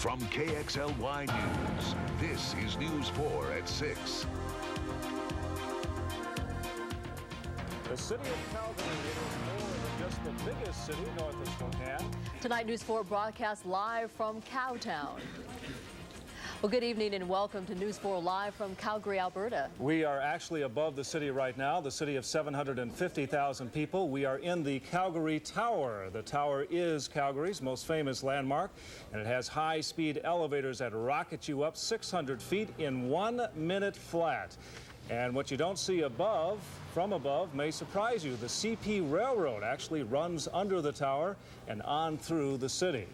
From KXLY News, this is News 4 at 6. The city of Calgary is more than just the biggest city north of Spokane. Tonight, News 4 broadcasts live from Cowtown. Well, good evening and welcome to News 4 live from Calgary, Alberta. We are actually above the city right now, the city of 750,000 people. We are in the Calgary Tower. The tower is Calgary's most famous landmark, and it has high-speed elevators that rocket you up 600 feet in 1 minute flat. And what you don't see from above may surprise you. The CP Railroad actually runs under the tower and on through the city.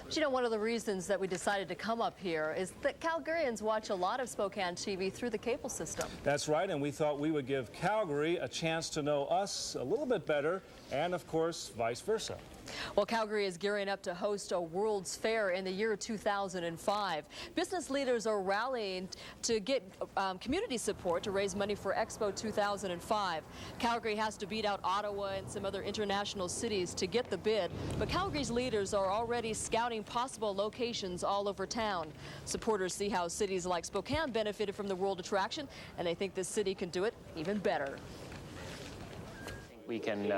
But you know, one of the reasons that we decided to come up here is that Calgarians watch a lot of Spokane TV through the cable system. That's right, and we thought we would give Calgary a chance to know us a little bit better, and of course, vice versa. Well, Calgary is gearing up to host a World's Fair in the year 2005. Business leaders are rallying to get community support to raise money for Expo 2005. Calgary has to beat out Ottawa and some other international cities to get the bid, but Calgary's leaders are already scouting possible locations all over town. Supporters see how cities like Spokane benefited from the world attraction, and they think this city can do it even better. We can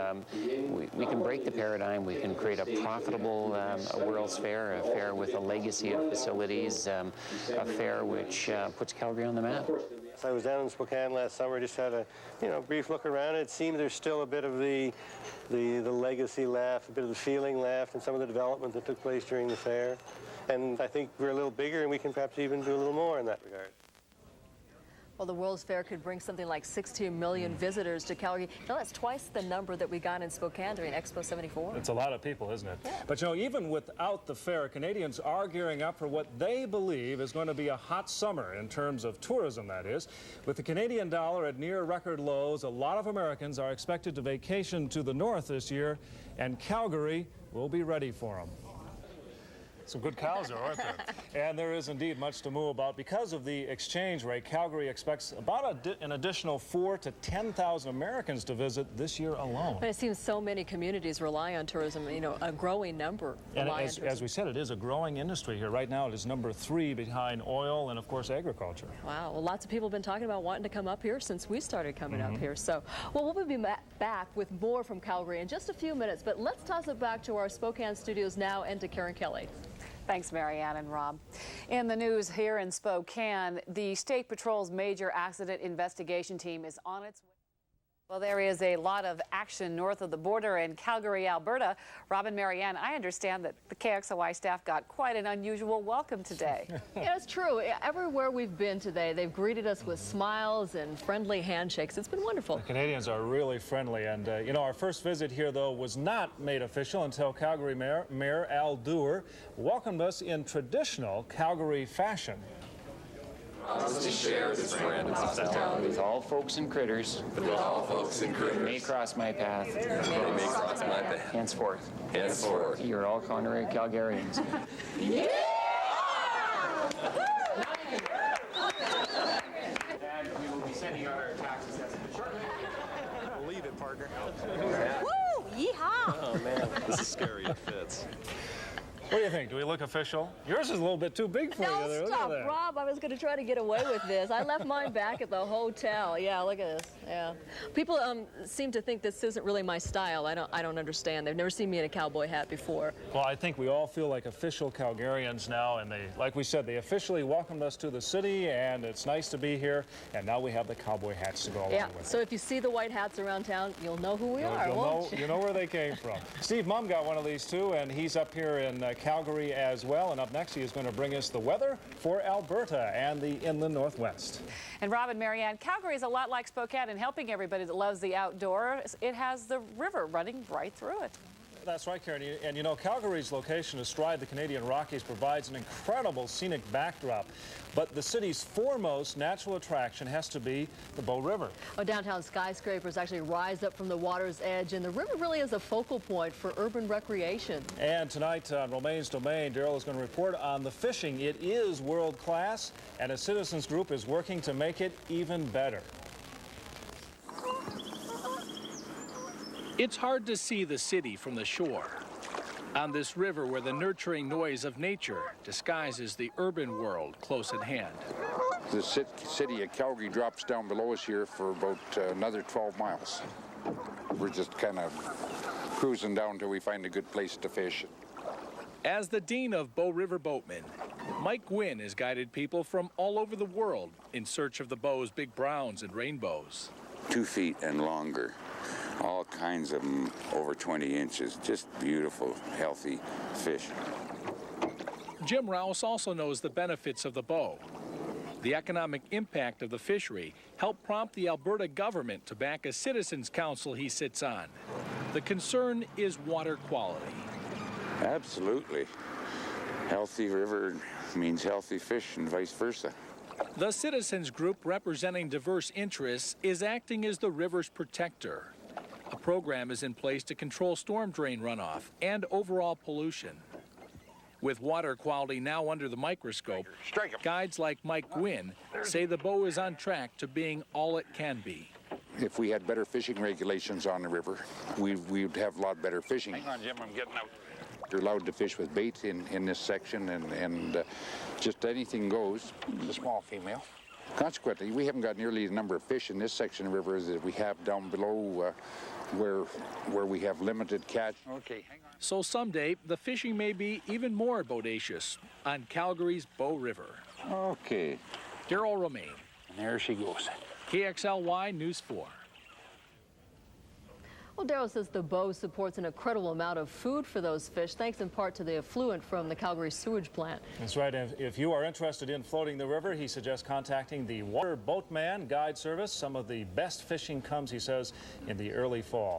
break the paradigm. We can create a profitable World's Fair, a fair with a legacy of facilities, a fair which puts Calgary on the map. I was down in Spokane last summer, just had a brief look around. It seemed there's still a bit of the legacy left, a bit of the feeling left, and some of the development that took place during the fair. And I think we're a little bigger, and we can perhaps even do a little more in that regard. Well, the World's Fair could bring something like 16 million visitors to Calgary. Now, that's twice the number that we got in Spokane during Expo 74. It's a lot of people, isn't it? Yeah. But, you know, even without the fair, Canadians are gearing up for what they believe is going to be a hot summer in terms of tourism, that is. With the Canadian dollar at near record lows, a lot of Americans are expected to vacation to the north this year, and Calgary will be ready for them. Some good cows there, aren't there? And there is indeed much to move about. Because of the exchange rate, Calgary expects about an additional 4,000 to 10,000 Americans to visit this year alone. But it seems so many communities rely on tourism, you know, a growing number and rely on tourism. As we said, it is a growing industry here. Right now, it is number 3 behind oil and, of course, agriculture. Wow. Well, lots of people have been talking about wanting to come up here since we started coming up here. So, well, we'll be back with more from Calgary in just a few minutes. But let's toss it back to our Spokane studios now and to Karen Kelly. Thanks, Marianne and Rob. In the news here in Spokane, the State Patrol's major accident investigation team is on its way. Well, there is a lot of action north of the border in Calgary, Alberta. Rob and Marianne, I understand that the KXLY staff got quite an unusual welcome today. Yeah, it's true. Everywhere we've been today, they've greeted us with smiles and friendly handshakes. It's been wonderful. The Canadians are really friendly. And, you know, our first visit here, though, was not made official until Calgary Mayor Al Dewar welcomed us in traditional Calgary fashion. To share this brand of hospitality With all folks and critters. with all folks and critters. May cross my path. They may cross my path. Henceforth. Henceforth. You're all Connery Calgarians. Yeah! And we will be sending out our tax assessment shortly. Believe it, partner. Woo! Yeehaw! Oh, man, this is scary. It fits. What do you think? Do we look official? Yours is a little bit too big for you there. No, Look stop, at that. Rob. I was going to try to get away with this. I left mine back at the hotel. Yeah, look at this. Yeah. People seem to think this isn't really my style. I don't understand. They've never seen me in a cowboy hat before. Well, I think we all feel like official Calgarians now, and they, like we said, they officially welcomed us to the city, and it's nice to be here. And now we have the cowboy hats to go along with. So if you see the white hats around town, you'll know who we are, won't you? You know where they came from. Steve Mum got one of these too, and he's up here in Calgary as well. And up next, he is going to bring us the weather for Alberta and the inland northwest. And Rob and Marianne, Calgary is a lot like Spokane in helping everybody that loves the outdoors. It has the river running right through it. That's right, Karen. And you know, Calgary's location astride the Canadian Rockies provides an incredible scenic backdrop. But the city's foremost natural attraction has to be the Bow River. Oh, downtown skyscrapers actually rise up from the water's edge, and the river really is a focal point for urban recreation. And tonight on Romaine's Domain, Daryl is going to report on the fishing. It is world class, and a citizens group is working to make it even better. It's hard to see the city from the shore. On this river where the nurturing noise of nature disguises the urban world close at hand. The city of Calgary drops down below us here for about another 12 miles. We're just kind of cruising down till we find a good place to fish. As the dean of Bow River Boatmen, Mike Gwynn has guided people from all over the world in search of the Bow's big browns and rainbows. 2 feet and longer. All kinds of them over 20 inches. Just beautiful, healthy fish. Jim Rouse also knows the benefits of the Bow. The economic impact of the fishery helped prompt the Alberta government to back a citizens' council he sits on. The concern is water quality. Absolutely. Healthy river means healthy fish and vice versa. The citizens group representing diverse interests is acting as the river's protector. A program is in place to control storm drain runoff and overall pollution. With water quality now under the microscope, guides like Mike Gwynn say the Bow is on track to being all it can be. If we had better fishing regulations on the river, we'd have a lot better fishing. Hang on, Jim, I'm getting out. You're allowed to fish with bait in this section, and just anything goes. The small female. Consequently, we haven't got nearly the number of fish in this section of the river as we have down below where we have limited catch. Okay, hang on. So someday, the fishing may be even more bodacious on Calgary's Bow River. Okay. Daryl Romaine. And there she goes. KXLY News 4. Well, Darryl says the Bow supports an incredible amount of food for those fish, thanks in part to the effluent from the Calgary sewage plant. That's right. If you are interested in floating the river, he suggests contacting the Water Boatman Guide Service. Some of the best fishing comes, he says, in the early fall.